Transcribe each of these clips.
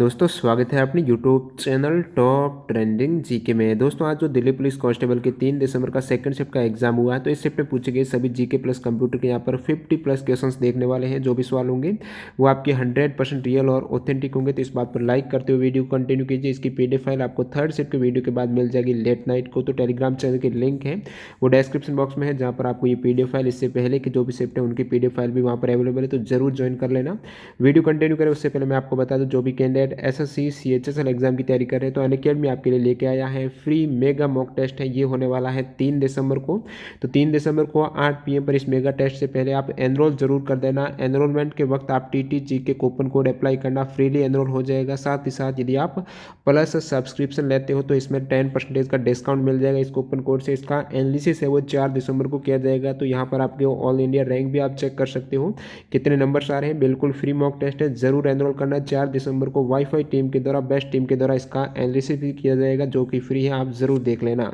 दोस्तों स्वागत है अपने YouTube channel top trending GK में। दोस्तों आज जो दिल्ली पुलिस कांस्टेबल के 3 दिसंबर का सेकंड शिफ्ट का एग्जाम हुआ है, तो इस शिफ्ट में पूछे गए सभी जीके प्लस कंप्यूटर के यहाँ पर 50 प्लस क्वेश्चंस देखने वाले हैं। जो भी सवाल होंगे वो आपके 100% रियल और ऑथेंटिक होंगे। तो इस बात पर लाइक करते हुए वीडियो कंटिन्यू कीजिए। इसकी पीडीएफ फाइल आपको थर्ड शिफ्ट के वीडियो के बाद मिल जाएगी लेट नाइट को। तो टेलीग्राम चैनल की लिंक है वो डिस्क्रिप्शन बॉक्स में है, जहाँ पर आपको ये पीडीएफ फाइल इससे पहले की जो भी शिफ्ट है उनकी पीडीएफ फाइल भी वहाँ पर अवेलेबल है, तो जरूर ज्वाइन कर लेना। वीडियो कंटिन्यू करें उससे पहले मैं आपको बता दूं, जो भी कैंडिडेट एसएससी सीएचएसएल एग्जाम की तैयारी कर रहे हैं तो अनअकैडमी आपके लिए लेके आया है फ्री मेगा मॉक टेस्ट है। ये होने वाला है 3 दिसंबर को। तो 3 दिसंबर को 8 PM पर इस मेगा टेस्ट से पहले आप एनरोल जरूर कर देना। एनरोलमेंट के वक्त आप टीटीजी के कूपन कोड अप्लाई करना, फ्रीली एनरोल हो जाएगा। साथ ही साथ यदि आप प्लस सब्सक्रिप्शन लेते हो तो इसमें 10% का डिस्काउंट मिल जाएगा इस कूपन कोड से। इसका एनालिसिस है वो 4 दिसंबर को किया जाएगा। तो यहाँ पर आपके ऑल इंडिया रैंक भी आप चेक कर सकते हो कितने नंबर्स आ रहे हैं। बिल्कुल फ्री मॉक टेस्ट है, जरूर एनरोल करना। 4 दिसंबर को वाईफाई टीम के द्वारा, बेस्ट टीम के द्वारा इसका एनालिसिस भी किया जाएगा, जो कि फ्री है, आप जरूर देख लेना।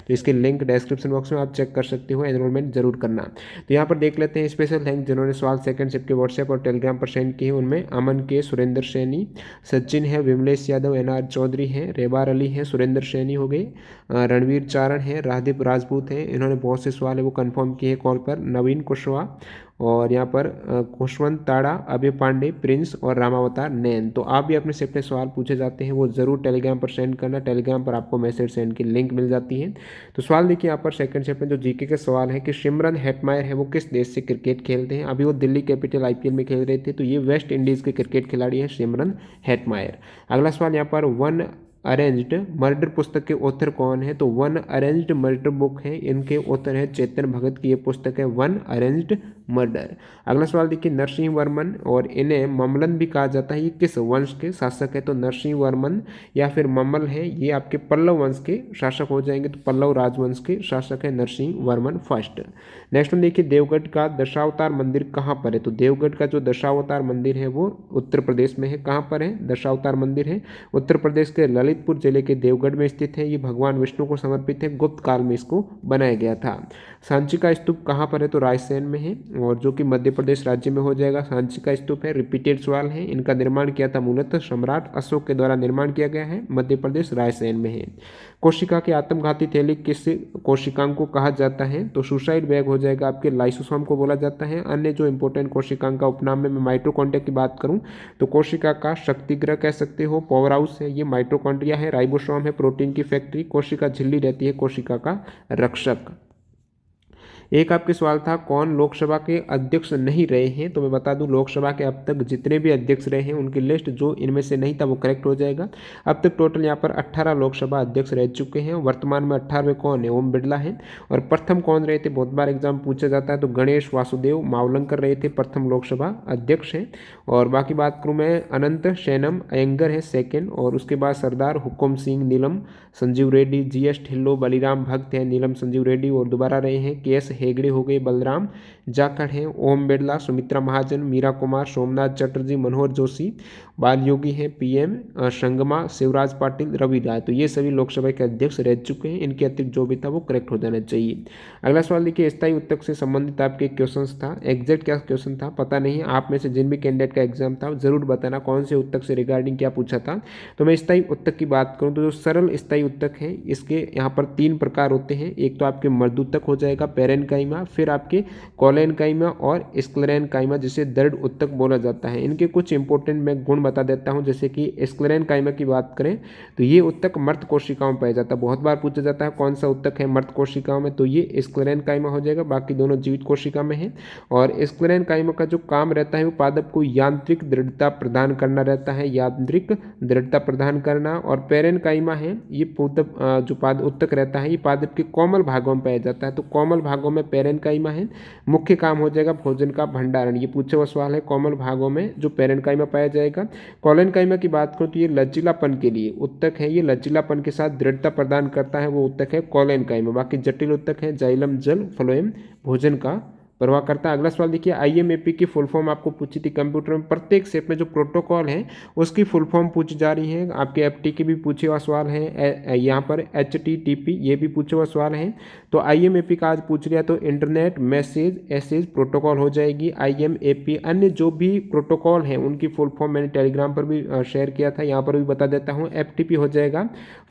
तो इसके लिंक डिस्क्रिप्शन बॉक्स में आप चेक कर सकते हो, एनरोलमेंट जरूर करना। तो यहाँ पर देख लेते हैं स्पेशल थैंक जिन्होंने सवाल सेकंड शिफ्ट के व्हाट्सएप और टेलीग्राम पर सेंड किए। उनमें अमन के, सुरेंद्र सैनी, सचिन है, विमलेश यादव, एनआर चौधरी है, रेबार अली है, सुरेंद्र सैनी हो गए, रणवीर चारण है, राजदीप राजपूत है। इन्होंने बहुत से सवाल है वो कंफर्म किए कॉल पर। नवीन कुशवाहा और यहाँ पर खुशवंत ताड़ा, अभय पांडे, प्रिंस और रामावतार नैन। तो आप भी अपने से अपने सवाल पूछे जाते हैं वो जरूर टेलीग्राम पर सेंड करना। टेलीग्राम पर आपको मैसेज सेंड की लिंक मिल जाती है। तो सवाल देखिए यहाँ पर सेकंड शिफ्ट में जो जीके के सवाल है कि सिमरन हेटमायर है वो किस देश से क्रिकेट खेलते हैं। अभी वो दिल्ली कैपिटल आईपीएल में खेल रहे थे, तो ये वेस्ट इंडीज के क्रिकेट खिलाड़ी है सिमरन हेटमायर। अगला सवाल यहाँ पर वन अरेंज्ड मर्डर पुस्तक के ऑथर कौन है। तो वन अरेंज्ड मर्डर बुक है, इनके ऑथर है चेतन भगत की ये पुस्तक है वन अरेंज्ड मर्डर। अगला सवाल देखिए नरसिंह वर्मन, और इन्हें ममलन भी कहा जाता है, ये किस वंश के शासक है। तो नरसिंह वर्मन या फिर मम्मल है, ये आपके पल्लव वंश के शासक हो जाएंगे। तो पल्लव राजवंश के शासक है नरसिंह वर्मन फर्स्ट। नेक्स्ट में देखिए देवगढ़ का दशावतार मंदिर कहाँ पर है। तो देवगढ़ का जो दशावतार मंदिर है वो उत्तर प्रदेश में है। कहाँ पर है दशावतार मंदिर है, उत्तर प्रदेश के ललितपुर जिले के देवगढ़ में स्थित है। ये भगवान विष्णु को समर्पित है, गुप्त काल में इसको बनाया गया था। सांची का स्तूप कहाँ पर है। तो रायसेन में है, और जो कि मध्य प्रदेश राज्य में हो जाएगा। सांची का स्तूप है, रिपीटेड सवाल है। इनका निर्माण किया था मूलतः सम्राट अशोक के द्वारा निर्माण किया गया है, मध्य प्रदेश रायसेन में है। कोशिका की आत्मघाती थैली किस कोशिकांग को कहा जाता है। तो सुसाइड बैग हो जाएगा आपके, लाइसोसोम को बोला जाता है। अन्य जो इंपॉर्टेंट कोशिकांग का उपनाम में मैं माइटोकॉन्ड्रिया की बात करूं तो कोशिका का शक्तिगृह कह सकते हो, पावर हाउस है, ये माइटोकॉन्ड्रिया है। राइबोसोम है, प्रोटीन की फैक्ट्री। कोशिका झिल्ली रहती है, कोशिका का रक्षक। एक आपके सवाल था कौन लोकसभा के अध्यक्ष नहीं रहे हैं। तो मैं बता दूं लोकसभा के अब तक जितने भी अध्यक्ष रहे हैं उनकी लिस्ट जो इनमें से नहीं था वो करेक्ट हो जाएगा। अब तक टोटल यहाँ पर 18 लोकसभा अध्यक्ष रह चुके हैं। वर्तमान में 18वें कौन है, ओम बिरला है। और प्रथम कौन रहे थे, बहुत बार एग्जाम पूछा जाता है, तो गणेश वासुदेव मावलंकर रहे थे, प्रथम लोकसभा अध्यक्ष हैं। और बाकी बात करूँ मैं, अनंत शैनम अयंगर है सेकेंड, और उसके बाद सरदार हुकुम सिंह, नीलम संजीव रेड्डी, जीएस ढिल्लो, बलिराम भक्त है, नीलम संजीव रेड्डी और दोबारा रहे हैं। केएस हेगड़े हो गए, बलराम जाखड़ हैं, ओम बिरला, सुमित्रा महाजन, मीरा कुमार, सोमनाथ चटर्जी, मनोहर जोशी, बाल योगी हैं, पीएम संगमा, शिवराज पाटिल, रवि राय। तो ये सभी लोकसभा के अध्यक्ष रह चुके हैं। इनके अतिरिक्त जो भी था वो करेक्ट हो जाना चाहिए। अगला सवाल देखिए स्थायी उत्तक से संबंधित आपके क्वेश्चन था, एग्जैक्ट क्या क्वेश्चन था पता नहीं। आप में से जिन भी कैंडिडेट का एग्जाम था जरूर बताना कौन से उत्तक से रिगार्डिंग क्या पूछा था। तो मैं स्थायी उत्तक की बात करूँ तो जो सरल स्थायी उत्तक है इसके यहाँ पर 3 प्रकार होते हैं। एक तो आपके मर्दूतक हो जाएगा, पेरेनकाइमा, फिर आपके कॉलेनकाइमा और स्क्लेरेनकाइमा, जिसे दृढ़ उत्तक बोला जाता है। इनके कुछ इंपॉर्टेंट मैं गुण बता देता हूं। जैसे कि स्क्लेरेनकाइमा की बात करें तो ये उत्तक मर्द कोशिकाओं में पाया जाता है। बहुत बार पूछा जाता है कौन सा उत्तक है मर्द कोशिकाओं में, तो ये स्क्लेरेनकाइमा हो जाएगा। बाकी दोनों जीवित कोशिका में है। और स्क्लेरेनकाइमा का जो काम रहता है वो पादप को यांत्रिक दृढ़ता प्रदान करना रहता है, यांत्रिक दृढ़ता प्रदान करना। और पेरेनकाइमा है, ये जो उत्तक रहता है ये पादप के कोमल भागों में पाया जाता है। तो कोमल भागों में पेरेनकाइमा है। मुख्य काम हो जाएगा भोजन का भंडारण, ये पूछे हुआ सवाल है। कोमल भागों में जो पेरेनकाइमा पाया जाएगा। कॉलेनकाइमा की बात करूं तो ये लचीलापन के लिए उत्तक है, ये लचीलापन के साथ दृढ़ता प्रदान करता है, वो उत्तक है कॉलेनकाइमा। बाकी जटिल उत्तक है जाइलम, जल, फ्लोएम, भोजन का परवाह करता है। अगला सवाल देखिए, IMAP की फुल फॉर्म आपको पूछी थी कंप्यूटर में। प्रत्येक स्टेप में जो प्रोटोकॉल है उसकी फुल फॉर्म पूछी जा रही है। आपके FT भी पूछे हुआ सवाल है, यहाँ पर HTTP ये भी पूछे हुआ सवाल है। तो IMAP का आज पूछ लिया तो इंटरनेट मैसेज एसेज प्रोटोकॉल हो जाएगी IMAP। अन्य जो भी प्रोटोकॉल हैं उनकी फुल फॉर्म मैंने टेलीग्राम पर भी शेयर किया था, यहाँ पर भी बता देता हूँ। FTP हो जाएगा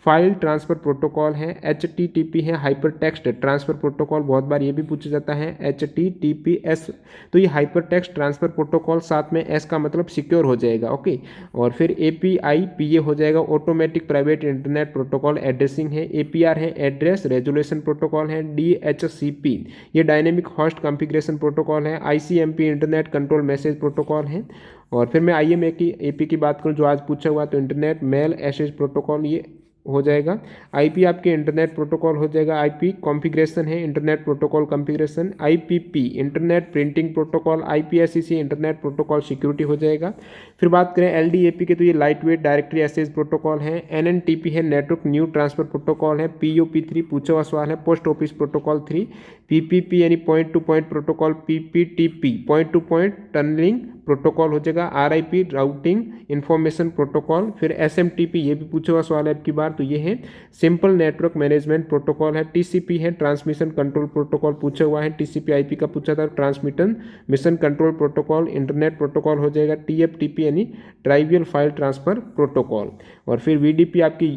फाइल ट्रांसफर प्रोटोकॉल है। HTTP है हाइपर टेक्स्ट ट्रांसफर प्रोटोकॉल, बहुत बार ये भी पूछा जाता है HTTPS। तो ये हाइपर टेक्स्ट ट्रांसफर प्रोटोकॉल, साथ में S का मतलब सिक्योर हो जाएगा, ओके। और फिर API हो जाएगा automatic private internet protocol addressing है। APR है एड्रेस रेजोल्यूशन प्रोटोकॉल है। DHCP ये डायनेमिक होस्ट कॉन्फ़िगरेशन प्रोटोकॉल है। ICMP internet control message protocol है। और फिर मैं IMAP की बात करूँ जो आज पूछा हुआ, तो इंटरनेट मेल एसेज प्रोटोकॉल ये हो जाएगा। IP आपके इंटरनेट प्रोटोकॉल हो जाएगा। IP कॉन्फ़िगरेशन है internet protocol configuration. IPP internet printing protocol. IPSEC internet protocol security हो जाएगा। फिर बात करें LDAP के, तो ये light weight directory access protocol है। NNTP है नेटवर्क न्यू ट्रांसफर प्रोटोकॉल है। POP3 पूछा हुआ सवाल है पोस्ट ऑफिस प्रोटोकॉल 3। PPP यानी point to point protocol. PPTP point to point tunneling protocol हो जाएगा। RIP routing information protocol. फिर SMTP ये भी पूछा हुआ सवाल है अब की बार, तो ये है सिंपल नेटवर्क मैनेजमेंट प्रोटोकॉल है। TCP है ट्रांसमिशन कंट्रोल प्रोटोकॉल पूछा हुआ है। TCP/IP का पूछा था, transmission mission control protocol internet protocol हो जाएगा। TFTP यानी ट्राइवियल फाइल ट्रांसफर प्रोटोकॉल। और फिर VDP आपकी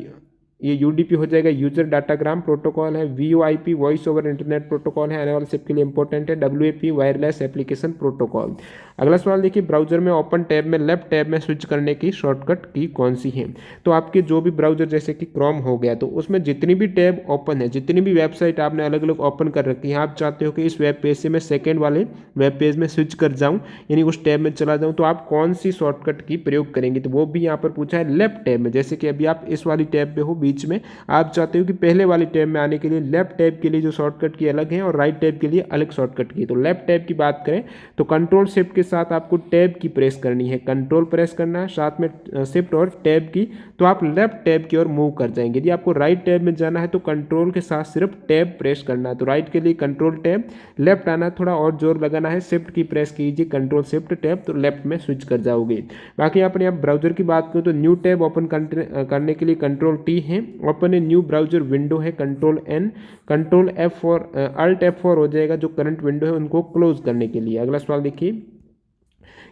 ये UDP हो जाएगा यूजर डाटाग्राम प्रोटोकॉल है। VoIP voice over internet protocol है, आने वाले सबके लिए इंपॉर्टेंट है। WAP wireless application protocol. अगला सवाल देखिए, ब्राउजर में ओपन टैब में लेफ्ट टैब में स्विच करने की शॉर्टकट की कौन सी है। तो आपके जो भी ब्राउजर जैसे कि क्रोम हो गया, तो उसमें जितनी भी टैब ओपन है, जितनी भी वेबसाइट आपने अलग अलग ओपन कर रखी है, आप चाहते हो कि इस वेब पेज से मैं सेकेंड वाले वेब पेज में स्विच कर जाऊँ, यानी उस टैब में चला जाऊँ, तो आप कौन सी शॉर्टकट की प्रयोग करेंगे। तो वो भी यहाँ पर पूछा है लेफ्ट टैब में। जैसे कि अभी आप इस वाली टैब पे हो बीच में, आप चाहते हो कि पहले वाली टैब में आने के लिए लेफ्ट टैब के लिए जो शॉर्टकट की अलग है और राइट टैब के लिए अलग शॉर्टकट की। तो लेफ्ट टैब की बात करें तो कंट्रोल शिफ्ट के साथ आपको टैब की प्रेस करनी है, कंट्रोल प्रेस करना है, साथ में शिफ्ट और टैब की, तो आप लेफ्ट टैब की ओर मूव कर जाएंगे। यदि आपको राइट टैब में जाना है तो कंट्रोल के साथ सिर्फ टैब प्रेस करना है। तो राइट के लिए कंट्रोल टैब, लेफ्ट आना थोड़ा और जोर लगाना है, शिफ्ट की प्रेस कीजिए, कंट्रोल शिफ्ट टैब, तो लेफ्ट में स्विच कर जाओगे। बाकी यहाँ पर आप ब्राउजर की बात करें तो न्यू टैब ओपन करने के लिए कंट्रोल T है। Open a new browser window है control N। Control F4 alt F4 हो जाएगा जो करंट विंडो है उनको क्लोज करने के लिए। अगला सवाल देखिए,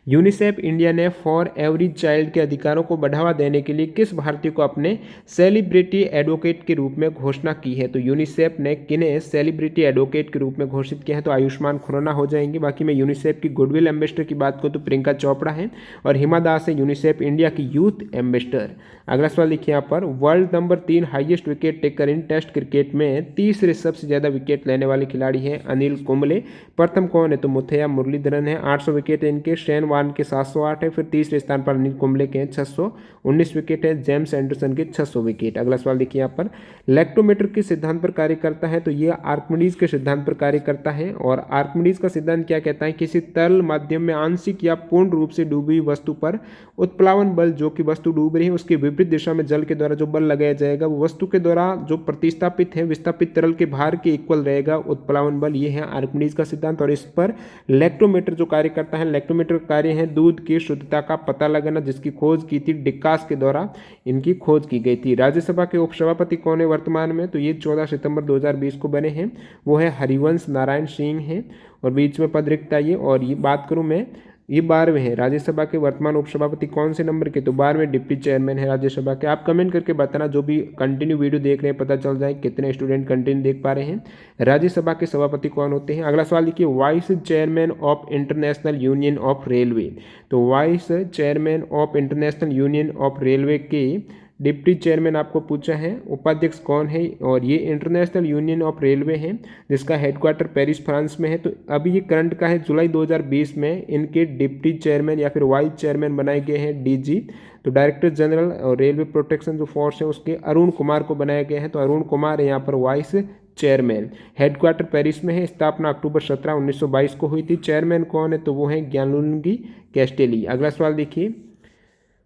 यूनिसेफ इंडिया ने फॉर एवरी चाइल्ड के अधिकारों को बढ़ावा देने के लिए किस भारतीय को अपने सेलिब्रिटी एडवोकेट के रूप में घोषणा की है। तो यूनिसेफ ने किन्हें सेलिब्रिटी एडवोकेट के रूप में घोषित किया है, तो आयुष्मान खुराना हो जाएंगे। बाकी मैं यूनिसेफ की गुडविल एम्बेसडर की बात करूँ तो प्रियंका चोपड़ा है, और हिमा दास है यूनिसेफ इंडिया की यूथ एम्बेसडर। अगला सवाल देखिए यहाँ पर, world number 3 highest wicket taker in test cricket में तीसरे सबसे ज्यादा विकेट लेने वाले खिलाड़ी हैं अनिल कुंबले। प्रथम कौन है, तो मुथैया मुरलीधरन है, 800 विकेट है इनके। शेन वार्न के 708 है। फिर तीसरे स्थान पर अनिल कुंबले के हैं 619 विकेट है। जेम्स एंडरसन के 600 विकेट। अगला सवाल देखिए यहाँ पर, लैक्टोमीटर किस सिद्धांत पर कार्य करता है, तो ये आर्किमिडीज के सिद्धांत पर कार्य करता है। और आर्किमिडीज का सिद्धांत क्या कहता है, किसी तरल माध्यम में आंशिक या पूर्ण रूप से डूबी हुई वस्तु पर उत्प्लावन बल, जो कि वस्तु डूब रही है उसकी विपरीत दिशा में जल के द्वारा जो बल लगाया जाएगा वो वस्तु के द्वारा जो प्रतिस्थापित है विस्थापित तरल के भार के इक्वल रहेगा उत्प्लावन बल। ये है आर्किमिडीज का सिद्धांत, और इस पर लैक्टोमीटर जो कार्य करता है, लैक्टोमीटर का कार्य है दूध की शुद्धता का पता लगाना, जिसकी खोज की थी डिकास के द्वारा इनकी खोज की गई थी। राज्यसभा के उपसभापति कौन है वर्तमान में, तो ये 14 सितंबर 2020 को बने हैं, वो है हरिवंश नारायण सिंह हैं, और बीच में पद रिक्त है ये। और ये बात करूं मैं, ये 12वें हैं राज्यसभा के वर्तमान उपसभापति कौन से नंबर के, तो 12वें डिप्टी चेयरमैन है राज्यसभा के। आप कमेंट करके बताना, जो भी कंटिन्यू वीडियो देख रहे हैं पता चल जाए कितने स्टूडेंट कंटिन्यू देख पा रहे हैं। राज्यसभा के सभापति कौन होते हैं। अगला सवाल देखिए, vice chairman of International Union of Railway, तो vice chairman of International Union of Railway के डिप्टी चेयरमैन आपको पूछा है। उपाध्यक्ष कौन है, और ये इंटरनेशनल यूनियन ऑफ रेलवे है जिसका हेडक्वार्टर पेरिस फ्रांस में है। तो अभी ये करंट का है, जुलाई 2020 में इनके डिप्टी चेयरमैन या फिर वाइस चेयरमैन बनाए गए हैं DG, तो डायरेक्टर जनरल और रेलवे प्रोटेक्शन जो फोर्स है उसके अरुण कुमार को बनाया गया है। तो अरुण कुमार है यहाँ पर वाइस चेयरमैन। हेडक्वार्टर पेरिस में है, स्थापना अक्टूबर 17, 1922 को हुई थी। चेयरमैन कौन है, तो वो है ज्ञानलुंगी कैस्टेली। अगला सवाल देखिए,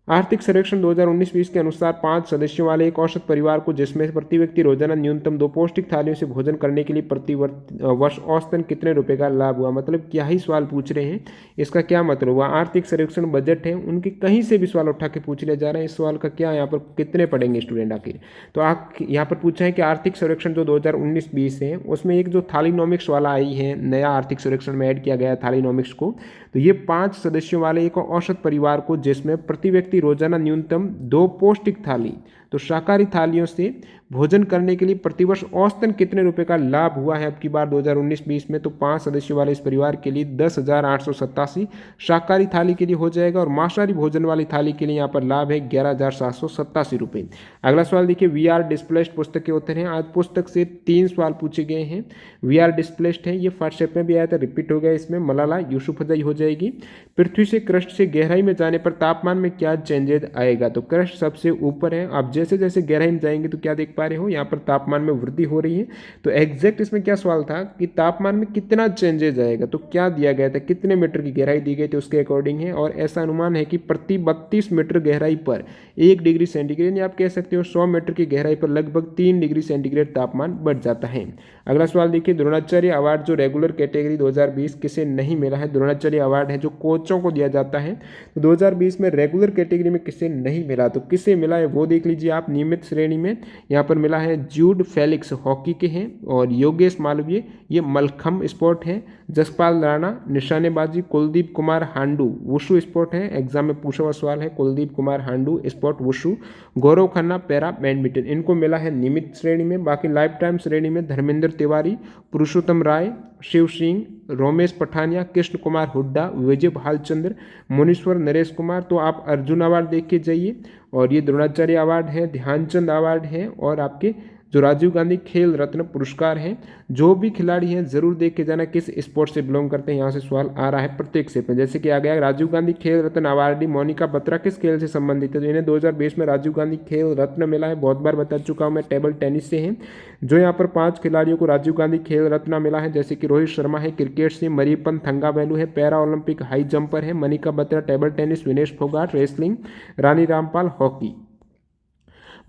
आर्थिक सर्वेक्षण 2019-20 के अनुसार 5 सदस्यों वाले एक औसत परिवार को, जिसमें प्रति व्यक्ति रोजाना न्यूनतम 2 पौष्टिक थालियों से भोजन करने के लिए प्रति वर्ष औसतन कितने रुपए का लाभ हुआ। मतलब क्या ही सवाल पूछ रहे हैं, इसका क्या मतलब हुआ। आर्थिक सर्वेक्षण बजट है, उनके कहीं से भी सवाल उठा के पूछ लिया जा रहा है। इस सवाल का क्या यहाँ पर कितने पढ़ेंगे स्टूडेंट आखिर। तो आप यहाँ पर पूछा है कि आर्थिक सर्वेक्षण जो 2019-20 है उसमें एक जो थालीनॉमिक्स वाला आई है, नया आर्थिक सर्वेक्षण में ऐड किया गया है थालीनॉमिक्स को। तो ये 5 सदस्यों वाले एक औसत परिवार को, जिसमें प्रति व्यक्ति रोजाना न्यूनतम 2 पौष्टिक थाली, तो शाकाहारी थालियों से भोजन करने के लिए प्रतिवर्ष औसतन कितने रुपए का लाभ हुआ है अब की बार 2019-20 में। तो 5 सदस्यों वाले इस परिवार के लिए 10,887 शाकाहारी थाली के लिए हो जाएगा, और मांसाहारी भोजन वाली थाली के लिए यहाँ पर लाभ है 11,787 रुपये। अगला सवाल देखिए, वी आर डिस्प्लेस्ड पुस्तक के उत्तर हैं। आज पुस्तक से 3 सवाल पूछे गए हैं। वी आर डिस्प्लेस्ड है, ये फर्स्ट स्टेप में भी आया था, रिपीट हो गया, इसमें मलाला यूसुफजई हो जाएगी। पृथ्वी से क्रस्ट से गहराई में जाने पर तापमान में क्या चेंजेज आएगा। तो क्रस्ट सबसे ऊपर है, आप जैसे जैसे गहराई में जाएंगे तो क्या देख पा रहे हो, यहाँ पर तापमान में वृद्धि हो रही है। तो एग्जैक्ट इसमें क्या सवाल था कि तापमान में कितना चेंजेज आएगा, तो क्या दिया गया था, कितने मीटर की गहराई दी गई थी उसके अकॉर्डिंग है। और ऐसा अनुमान है कि प्रति 32 मीटर गहराई पर 1 डिग्री सेंटीग्रेड, यानी आप कह सकते हो 100 मीटर की गहराई पर लगभग 3 डिग्री सेंटीग्रेड तापमान बढ़ जाता है। अगला सवाल देखिए, द्रोणाचार्य अवार्ड जो रेगुलर कैटेगरी 2020 किसे नहीं मिला है। द्रोणाचार्य अवार्ड है जो कोचों को दिया जाता है, तो 2020 में रेगुलर कैटेगरी में किसे नहीं मिला, तो किसे मिला है वो देख लीजिए आप। नियमित श्रेणी में यहाँ पर मिला है जूड फेलिक्स, हॉकी के हैं, और योगेश मालवीय ये मलखम स्पोर्ट है। जसपाल राणा निशानेबाजी। कुलदीप कुमार हांडू वुशु स्पोर्ट है, एग्जाम में पूछा हुआ सवाल है, Kuldeep Kumar हांडू sport wushu. Gaurav Khanna para badminton, इनको मिला है नियमित श्रेणी में। बाकी लाइफ टाइम श्रेणी में धर्मेंद्र तिवारी, पुरुषोत्तम राय, शिव सिंह, रोमेश पठानिया, कृष्ण कुमार हुड्डा, विजय भालचंद्र, मुनीश्वर नरेश कुमार। तो आप अर्जुन अवार्ड देख के जाइए, और ये द्रोणाचार्य अवार्ड है, ध्यानचंद अवार्ड है, और आपके जो राजीव गांधी खेल रत्न पुरस्कार हैं। जो भी खिलाड़ी हैं जरूर देख के जाना किस स्पोर्ट से बिलोंग करते हैं, यहाँ से सवाल आ रहा है प्रत्येक से। जैसे कि आ गया राजीव गांधी खेल रत्न अवार्डी मोनिका बत्रा किस खेल से संबंधित है, तो इन्हें 2020 में राजीव गांधी खेल रत्न मिला है। बहुत बार बता चुका हूँ मैं, टेबल टेनिस से हैं। जो यहाँ पर 5 खिलाड़ियों को राजीव गांधी खेल रत्न मिला है, जैसे कि रोहित शर्मा है क्रिकेट से, मरीपन थंगावेलु है पैरा ओलंपिक हाई जंपर है, Manika Batra table tennis, Vinesh Phogat wrestling, Rani Rampal hockey.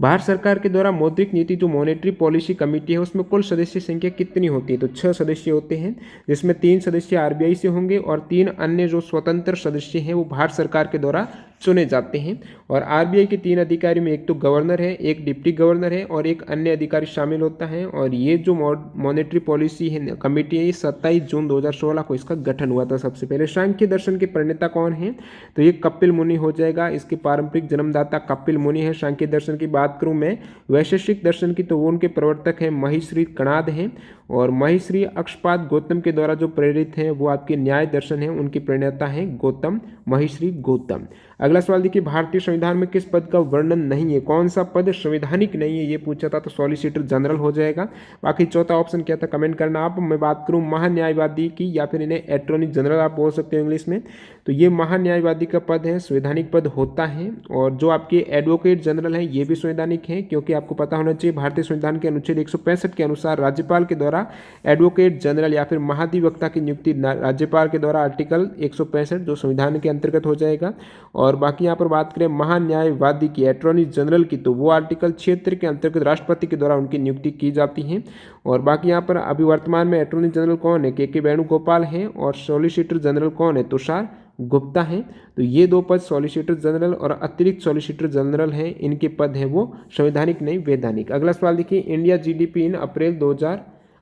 Bharat सरकार के द्वारा मौद्रिक नीति जो मॉनेटरी पॉलिसी कमेटी है उसमें कुल सदस्य संख्या कितनी होती है, तो 6 सदस्य होते हैं, जिसमें 3 सदस्य आरबीआई से होंगे और 3 अन्य जो स्वतंत्र सदस्य हैं वो भारत सरकार के द्वारा चुने जाते हैं। और आरबीआई के 3 अधिकारी में एक तो गवर्नर है, एक डिप्टी गवर्नर है, और एक अन्य अधिकारी शामिल होता है। और ये जो मॉनेटरी पॉलिसी है कमेटी है, ये 27 जून 2016 को इसका गठन हुआ था। सबसे पहले सांख्य दर्शन के प्रणेता कौन है, तो ये कपिल मुनि हो जाएगा। इसके पारंपरिक जन्मदाता कपिल मुनि है। सांख्य दर्शन की बात करूं मैं वैशेषिक दर्शन की, तो वो उनके प्रवर्तक हैं महिश्री कणाद हैं, और महिश्री अक्षपाद गौतम के द्वारा जो प्रेरित हैं वो आपके न्याय दर्शन है, उनकी प्रणेता हैं गौतम, महिश्री गौतम। अगला सवाल देखिए, भारतीय संविधान में किस पद का वर्णन नहीं है, कौन सा पद संवैधानिक नहीं है ये पूछा था, तो सॉलिसिटर जनरल हो जाएगा। बाकी चौथा ऑप्शन क्या था कमेंट करना आप। मैं बात करूं महान्यायवादी की, या फिर इन्हें अटॉर्नी जनरल आप बोल सकते हो इंग्लिश में, तो ये महान्यायवादी का पद है, संवैधानिक पद होता है। और जो आपके एडवोकेट जनरल हैं ये भी संवैधानिक है, क्योंकि आपको पता होना चाहिए भारतीय संविधान के अनुच्छेद 165 के अनुसार राज्यपाल के द्वारा एडवोकेट जनरल या फिर महाधिवक्ता की नियुक्ति राज्यपाल के द्वारा आर्टिकल 165 जो संविधान के अंतर्गत हो जाएगा। और बाकी यहाँ पर बात करें महान्यायवादी की, अटॉर्नी जनरल की, तो वो आर्टिकल 76 के अंतर्गत राष्ट्रपति के द्वारा उनकी नियुक्ति की जाती है। और बाकी यहाँ पर अभी वर्तमान में अटॉर्नी जनरल कौन है, के वेणुगोपाल हैं, और सॉलिसिटर जनरल कौन है, तुषार गुप्ता हैं। तो ये 2 पद सॉलिसिटर जनरल और अतिरिक्त सॉलिसिटर जनरल हैं, इनके पद हैं वो संवैधानिक नहीं वैधानिक। अगला सवाल देखिए, इंडिया जीडीपी इन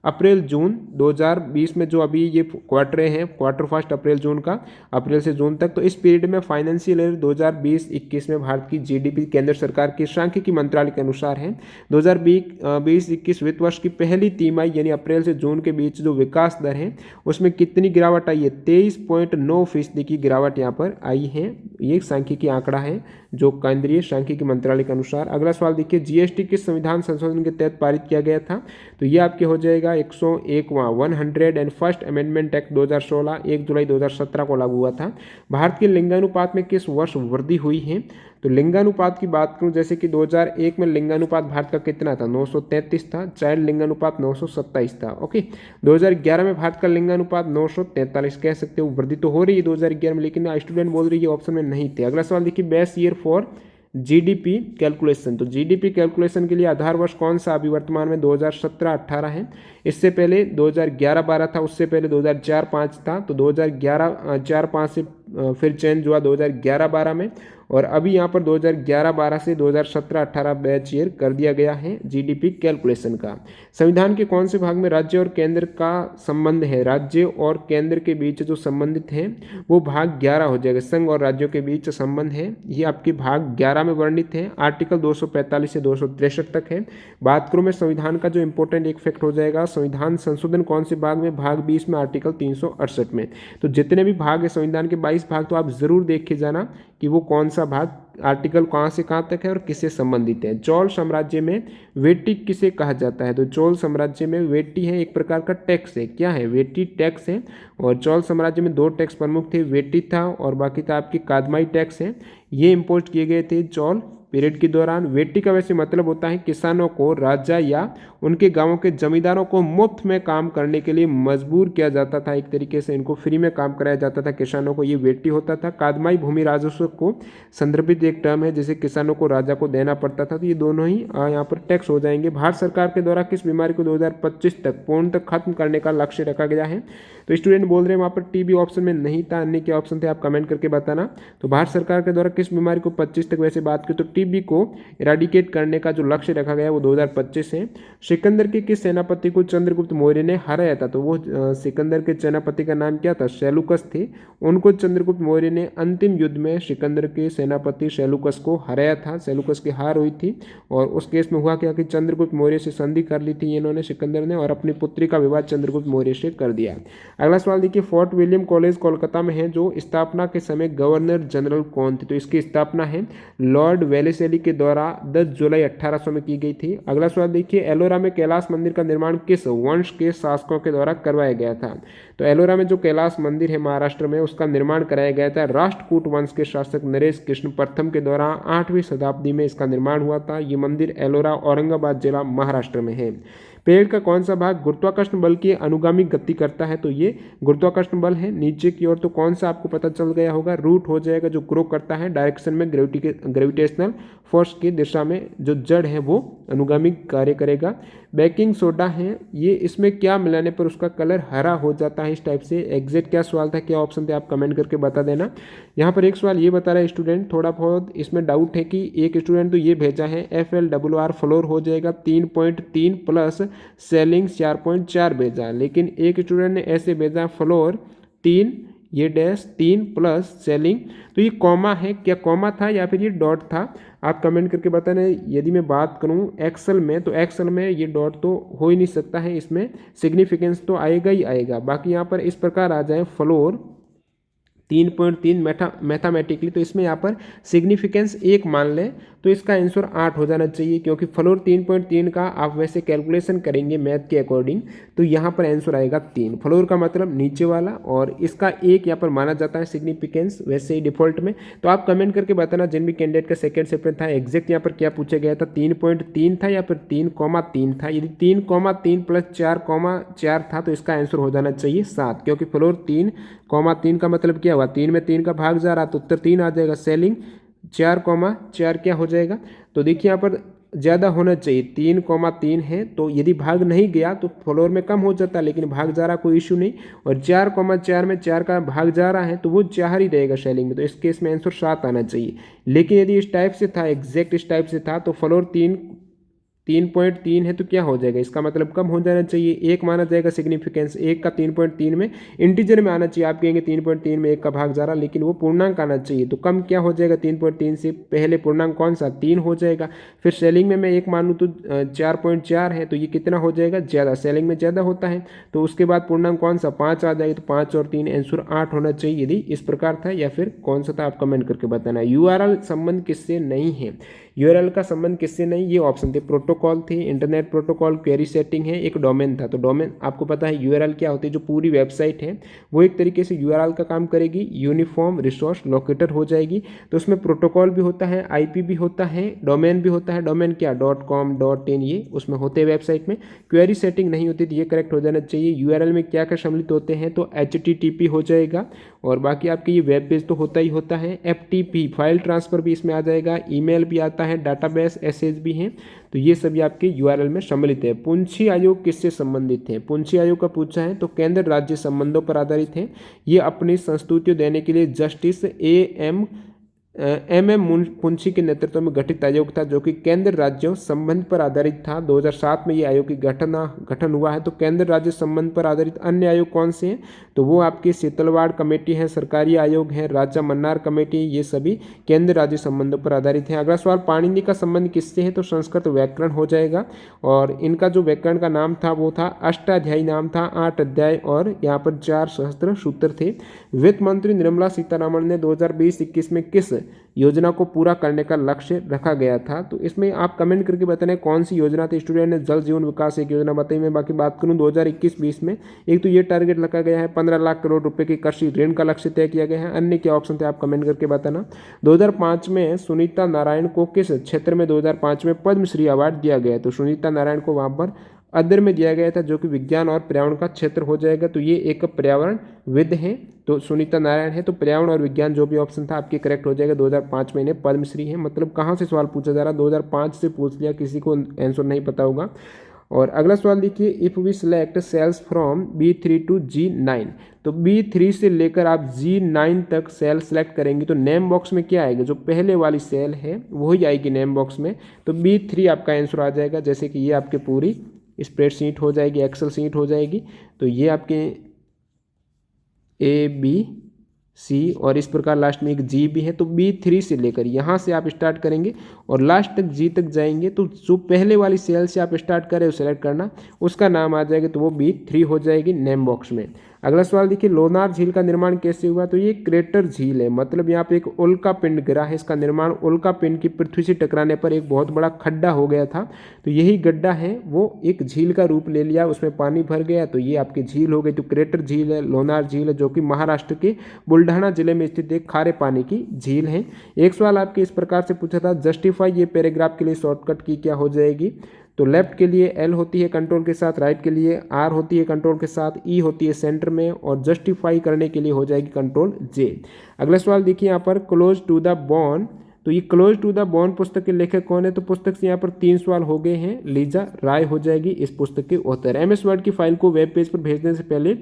अप्रैल जून 2020 में जो अभी ये क्वार्टर हैं, क्वार्टर फर्स्ट अप्रैल जून का, अप्रैल से जून तक, तो इस पीरियड में फाइनेंशियल ईयर 2020-21 में भारत की जीडीपी केंद्र सरकार के सांख्यिकी मंत्रालय के अनुसार है 2020-21 वित्त वर्ष की पहली तिमाही यानी अप्रैल से जून के बीच जो विकास दर है उसमें कितनी गिरावट आई है, 23.9% की गिरावट यहाँ पर आई है। ये सांख्यिकी आंकड़ा है जो केंद्रीय सांख्यिकी मंत्रालय के अनुसार। अगला सवाल देखिए, जीएसटी किस संविधान संशोधन के तहत पारित किया गया था, तो ये आपके हो जाएगा 101वां 101st अमेंडमेंट एक्ट 2016 1 जुलाई 2017 को लागू हुआ था। भारत के लिंगानुपात में किस वर्ष वृद्धि हुई है? तो लिंगानुपात की बात करूं, जैसे कि 2001 में लिंगानुपात भारत का कितना था? 933 था। चाइल्ड लिंगानुपात 927 था। ओके, 2011 में भारत का लिंगानुपात 943 कह सकते हो। वृद्धि तो हो रही है 2011 में, लेकिन स्टूडेंट बोल रही है ऑप्शन में नहीं थे। अगला सवाल देखिए, best year for GDP calculation. तो जीडीपी कैलकुलेशन के लिए आधार वर्ष कौन सा अभी वर्तमान में 2017-18 है? इससे पहले 2011-12 था, उससे पहले 2004-5 था। तो 2011-4-5 से फिर चेंज हुआ 2011-12 में, और अभी यहाँ पर 2011-12 से 2017-18 बैच ईयर कर दिया गया है जीडीपी कैलकुलेशन का। संविधान के कौन से भाग में राज्य और केंद्र का संबंध है? राज्य और केंद्र के बीच जो संबंधित है वो भाग 11 हो जाएगा। संघ और राज्यों के बीच संबंध है, ये आपके भाग 11 में वर्णित है। आर्टिकल 245 से 263 तक है। बात करूँ मैं संविधान का, जो इंपॉर्टेंट एक फैक्ट हो जाएगा, संविधान संशोधन कौन से भाग में? भाग 20 में, आर्टिकल 368 में। तो जितने भी भाग है संविधान के 22 भाग, तो आप जरूर देख के जाना कि वो कौन सा भाग, आर्टिकल कहाँ से कहाँ तक है और किससे संबंधित है। चोल साम्राज्य में वेटी किसे कहा जाता है? तो चोल साम्राज्य में वेटी है एक प्रकार का टैक्स है। क्या है? वेटी टैक्स है। और चोल साम्राज्य में 2 टैक्स प्रमुख थे, वेटी था और बाकी था आपकी कादमाई टैक्स है। ये इम्पोज किए गए थे चोल पीरियड के दौरान। वेटी का वैसे मतलब होता है किसानों को राजा या उनके गांवों के जमींदारों को मुफ्त में काम करने के लिए मजबूर किया जाता था। एक तरीके से इनको फ्री में काम कराया जाता था किसानों को, ये वेटी होता था। कादमाई भूमि राजस्व को संदर्भित एक टर्म है, जिसे किसानों को राजा को देना पड़ता था। तो ये दोनों ही यहाँ पर टैक्स हो जाएंगे। भारत सरकार के द्वारा किस बीमारी को 2025 तक पूर्णतः खत्म करने का लक्ष्य रखा गया है? तो स्टूडेंट बोल रहे हैं वहाँ पर टीबी ऑप्शन में नहीं था, अन्य क्या ऑप्शन थे आप कमेंट करके बताना। तो भारत सरकार के द्वारा किस बीमारी को 25 तक, वैसे बात करें तो टीबी को इराडिकेट करने का जो लक्ष्य रखा गया वो 2025 है। सिकंदर के किस सेनापति को चंद्रगुप्त मौर्य ने हराया था? तो वो सिकंदर के सेनापति का नाम क्या था? सेलुकस थे। उनको चंद्रगुप्त मौर्य ने अंतिम युद्ध में सिकंदर के सेनापति सेलुकस को हराया था। सेलुकस की हार हुई थी और उस केस में हुआ क्या कि चंद्रगुप्त मौर्य से संधि कर ली थी इन्होंने, सिकंदर ने, और अपनी पुत्री का विवाह चंद्रगुप्त मौर्य से कर दिया। अगला सवाल देखिए, फोर्ट विलियम कॉलेज कोलकाता में है, जो स्थापना के समय गवर्नर जनरल कौन थे? तो इसकी स्थापना है लॉर्ड वेलेस्ली के द्वारा 10 जुलाई 1800 में की गई थी। अगला सवाल देखिए, एलोरा में कैलाश मंदिर का निर्माण किस वंश के शासकों के द्वारा करवाया गया था? तो एलोरा में जो कैलाश मंदिर है महाराष्ट्र में, उसका निर्माण कराया गया था राष्ट्रकूट वंश के शासक नरेश कृष्ण प्रथम के द्वारा। 8वीं शताब्दी में इसका निर्माण हुआ था। ये मंदिर एलोरा औरंगाबाद जिला महाराष्ट्र में है। पेड़ का कौन सा भाग गुरुत्वाकर्षण बल की अनुगामी गति करता है? तो ये गुरुत्वाकर्षण बल है नीचे की ओर। तो कौन सा आपको पता चल गया होगा? रूट हो जाएगा, जो ग्रो करता है डायरेक्शन में ग्रेविटेशनल फोर्स की दिशा में जो जड़ है वो अनुगामी कार्य करेगा। बेकिंग सोडा है, ये इसमें क्या मिलाने पर उसका कलर हरा हो जाता है? इस टाइप से एग्जैक्ट क्या सवाल था, क्या ऑप्शन थे, आप कमेंट करके बता देना। यहाँ पर एक सवाल ये बता रहा है स्टूडेंट, थोड़ा बहुत इसमें डाउट है कि एक स्टूडेंट तो ये भेजा है FLRR फ्लोर हो जाएगा 3.3 प्लस सेलिंग 4.4 भेजा, लेकिन एक स्टूडेंट ने ऐसे भेजा फ्लोर 3 ये डैश 3 प्लस सेलिंग। तो ये कॉमा है, क्या कॉमा था या फिर ये डॉट था? आप कमेंट करके बताना। यदि मैं बात करूं एक्सेल में, तो एक्सेल में ये डॉट तो हो ही नहीं सकता है, इसमें सिग्निफिकेंस तो आएगा ही आएगा। बाकी यहाँ पर इस प्रकार आ जाए फ्लोर 3.3 मैथमेटिकली, तो इसमें यहाँ पर सिग्निफिकेंस 1 मान लें तो इसका आंसर 8 हो जाना चाहिए, क्योंकि फ्लोर 3.3 का आप वैसे कैलकुलेशन करेंगे मैथ के अकॉर्डिंग तो यहाँ पर आंसर आएगा 3। फ्लोर का मतलब नीचे वाला, और इसका 1 यहाँ पर माना जाता है सिग्निफिकेंस वैसे ही डिफॉल्ट में। तो आप कमेंट करके बताना जिन भी कैंडिडेट का सेकंड चैप्टर था एग्जैक्ट यहाँ पर क्या पूछा गया था, 3.3 था या फिर 3,3 था। यदि 3,3 प्लस 4,4 था तो इसका आंसर हो जाना चाहिए 7, क्योंकि फ्लोर 3,3 का मतलब क्या हुआ, 3 में 3 का भाग जा रहा तो उत्तर 3 आ जाएगा। सेलिंग 4,4 क्या हो जाएगा? तो देखिए यहाँ पर ज़्यादा होना चाहिए, 3,3 है, तो यदि भाग नहीं गया तो फ्लोर में कम हो जाता, लेकिन भाग जा रहा कोई इशू नहीं। और 4,4 में 4 का भाग जा रहा है तो वो 4 ही रहेगा सेलिंग में, तो इस केस में आंसर 7 आना चाहिए। लेकिन यदि इस टाइप से था, एग्जैक्ट इस टाइप से था, तो फ्लोर 3.3 है तो क्या हो जाएगा, इसका मतलब कम हो जाना चाहिए, 1 माना जाएगा सिग्निफिकेंस 1 का 3.3 में, इंटीजर में आना चाहिए। आप कहेंगे 3.3 में 1 का भाग जा रहा, लेकिन वो पूर्णांक आना चाहिए, तो कम क्या हो जाएगा 3.3 से, पहले पूर्णांक कौन सा 3 हो जाएगा। फिर सेलिंग में मैं 1 मानूँ तो 4.4 है, तो ये कितना हो जाएगा ज़्यादा, सेलिंग में ज़्यादा होता है। तो उसके बाद पूर्णांक कौन सा 5 आ जाएगा, तो 5 और 3 आंसर 8 होना चाहिए। यदि इस प्रकार था या फिर कौन सा था आप कमेंट करके बताना। URL संबंध किससे नहीं है, यूआरएल का संबंध किससे नहीं, ये ऑप्शन थे, प्रोटोकॉल थे, इंटरनेट प्रोटोकॉल, क्वेरी सेटिंग है, एक डोमेन था। तो डोमेन आपको पता है यूआरएल क्या होती है, जो पूरी वेबसाइट है वो एक तरीके से यूआरएल का काम करेगी, यूनिफॉर्म रिसोर्स लोकेटर हो जाएगी। तो उसमें प्रोटोकॉल भी होता है, आईपी भी होता है, डोमेन भी होता है। डोमेन क्या, .com .in ये उसमें होते हैं वेबसाइट में। क्वेरी सेटिंग नहीं होती, तो ये करेक्ट हो जाना चाहिए। यूआरएल में क्या क्या सम्मिलित होते हैं, तो HTTP हो जाएगा, और बाकी आपके ये वेब पेज तो होता ही होता है। FTP फाइल ट्रांसफर भी इसमें आ जाएगा, ईमेल भी आता है, डाटाबेस एसएस भी हैं। तो ये सभी आपके यूआरएल में सम्मिलित है। पुंछी आयोग किससे संबंधित है, पुंछी आयोग का पूछा है तो केंद्र राज्य संबंधों पर आधारित है। ये अपनी संस्तुतियों देने के लिए जस्टिस एम पुंछी के नेतृत्व में गठित आयोग था, जो कि केंद्र राज्यों संबंध पर आधारित था। 2007 में ये आयोग की गठन हुआ है। तो केंद्र राज्य संबंध पर आधारित अन्य आयोग कौन से हैं, तो वो आपकी शीतलवाड़ कमेटी है, सरकारी आयोग है, राजा मन्नार कमेटी, ये सभी केंद्र राज्य संबंधों पर आधारित हैं। अगला सवाल, पाणिनि का संबंध किससे है, तो संस्कृत व्याकरण हो जाएगा। और इनका जो व्याकरण का नाम था वो था अष्टाध्यायी नाम था, 8 अध्याय और यहाँ पर 4 सहस्त्र सूत्र थे। वित्त मंत्री निर्मला सीतारमण ने 2020-21 में किस योजना को पूरा करने का लक्ष्य रखा गया था, तो इसमें आप कमेंट करके बताना कौन सी योजना थी। स्टूडेंट ने जल जीवन विकास एक योजना बताई। मैं बाकी बात करूं 2021-20 में, एक तो ये टारगेट रखा गया है, 15 लाख करोड़ रुपए की कृषि ऋण का लक्ष्य तय किया गया है। अन्य क्या ऑप्शन थे आप कमेंट करके बताना। 2005 में सुनीता नारायण को किस क्षेत्र में 2005 में पद्मश्री अवार्ड दिया गया, तो सुनीता नारायण को वहां पर अदर में दिया गया था, जो कि विज्ञान और पर्यावरण का क्षेत्र हो जाएगा। तो ये एक पर्यावरण विद है, तो सुनीता नारायण है, तो पर्यावरण और विज्ञान जो भी ऑप्शन था आपके करेक्ट हो जाएगा। 2005 में इन्हें पद्मश्री है। मतलब कहाँ से सवाल पूछा जा रहा है, 2005 से पूछ लिया, किसी को आंसर नहीं पता होगा। और अगला सवाल देखिए, if we select cells from B3 to G9, तो B3 से लेकर आप G9 तक सेल सेलेक्ट करेंगे तो नेम बॉक्स में क्या आएगा, जो पहले वाली सेल है वही आएगी नेम बॉक्स में। तो B3 आपका आंसर आ जाएगा। जैसे कि ये आपके पूरी स्प्रेडशीट हो जाएगी, एक्सेल शीट हो जाएगी। तो ये आपके ABC और इस प्रकार लास्ट में एक G भी है। तो B3 से लेकर यहाँ से आप स्टार्ट करेंगे और लास्ट तक G तक जाएंगे। तो जो पहले वाली सेल से आप स्टार्ट करें उसे सेलेक्ट करना, उसका नाम आ जाएगा, तो वो B3 हो जाएगी नेम बॉक्स में। अगला सवाल देखिए, लोनार झील का निर्माण कैसे हुआ, तो ये क्रेटर झील है। मतलब यहाँ पे एक उल्का पिंड गिरा है। इसका निर्माण उल्का पिंड की पृथ्वी से टकराने पर एक बहुत बड़ा खड्डा हो गया था। तो यही गड्ढा है वो एक झील का रूप ले लिया, उसमें पानी भर गया, तो ये आपकी झील हो गई। तो क्रेटर झील है, लोनार झील है, जो कि महाराष्ट्र के बुल्ढाना जिले में स्थित एक खारे पानी की झील है। एक सवाल आपके इस प्रकार से पूछा था, जस्टिफाई ये पैराग्राफ के लिए शॉर्टकट की क्या हो जाएगी, तो लेफ्ट के लिए L होती है कंट्रोल के साथ, राइट के लिए R होती है कंट्रोल के साथ, E होती है सेंटर में, और जस्टिफाई करने के लिए हो जाएगी कंट्रोल J। अगला सवाल देखिए यहाँ पर, क्लोज टू द बॉन, तो ये क्लोज टू द बॉन पुस्तक के लेखक कौन है, तो पुस्तक से यहाँ पर 3 सवाल हो गए हैं। लीजा राय हो जाएगी इस पुस्तक के ऑथर। MS वर्ड की फाइल को वेब पेज पर भेजने से पहले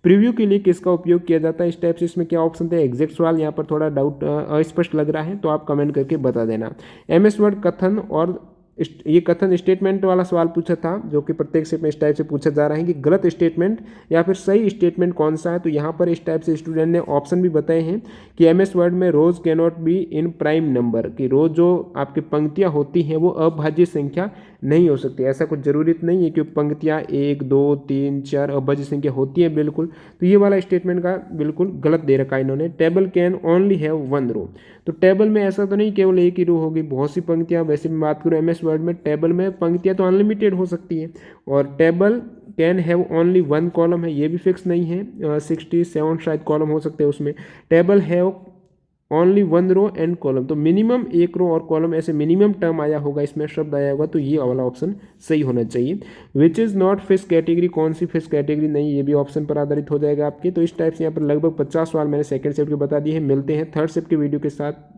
प्रीव्यू के लिए किसका उपयोग किया जाता है, इस टाइप से इसमें क्या ऑप्शन थे। एग्जैक्ट सवाल यहाँ पर थोड़ा डाउट अस्पष्ट लग रहा है, तो आप कमेंट करके बता देना। MS वर्ड कथन और ये कथन स्टेटमेंट वाला सवाल पूछा था, जो कि प्रत्येक से इस टाइप से पूछा जा रहा है कि गलत स्टेटमेंट या फिर सही स्टेटमेंट कौन सा है। तो यहाँ पर इस टाइप से स्टूडेंट ने ऑप्शन भी बताए हैं कि MS वर्ड में rows can not be in prime number, कि रोज जो आपकी पंक्तियाँ होती हैं वो अभाज्य संख्या नहीं हो सकती। ऐसा कुछ जरूरत नहीं है कि पंक्तियाँ 1 2 3 4 अभाज्य संख्या होती है बिल्कुल। तो ये वाला स्टेटमेंट का बिल्कुल गलत दे रखा है इन्होंने। टेबल कैन ओनली हैव 1 रो, तो टेबल में ऐसा तो नहीं केवल एक ही रो होगी, बहुत सी पंक्तियाँ। वैसे मैं बात करूँ MS वर्ड में, टेबल में पंक्तियाँ तो अनलिमिटेड हो सकती है, और table can have only 1 column है, ये भी फिक्स नहीं है। 67 शायद कॉलम हो सकते हैं उसमें। Table have only 1 row and column, तो मिनिमम 1 रो और कॉलम, ऐसे मिनिमम टर्म आया होगा, इसमें शब्द आया होगा, तो ये वाला ऑप्शन सही होना चाहिए। Which is not fish category, कौन सी फिश कैटेगरी नहीं, ये भी ऑप्शन पर आधारित हो जाएगा आपके। तो इस टाइप से यहाँ पर लगभग 50 सवाल मैंने सेकंड शिफ्ट के बता दिए हैं। मिलते हैं थर्ड शिफ्ट के वीडियो के साथ।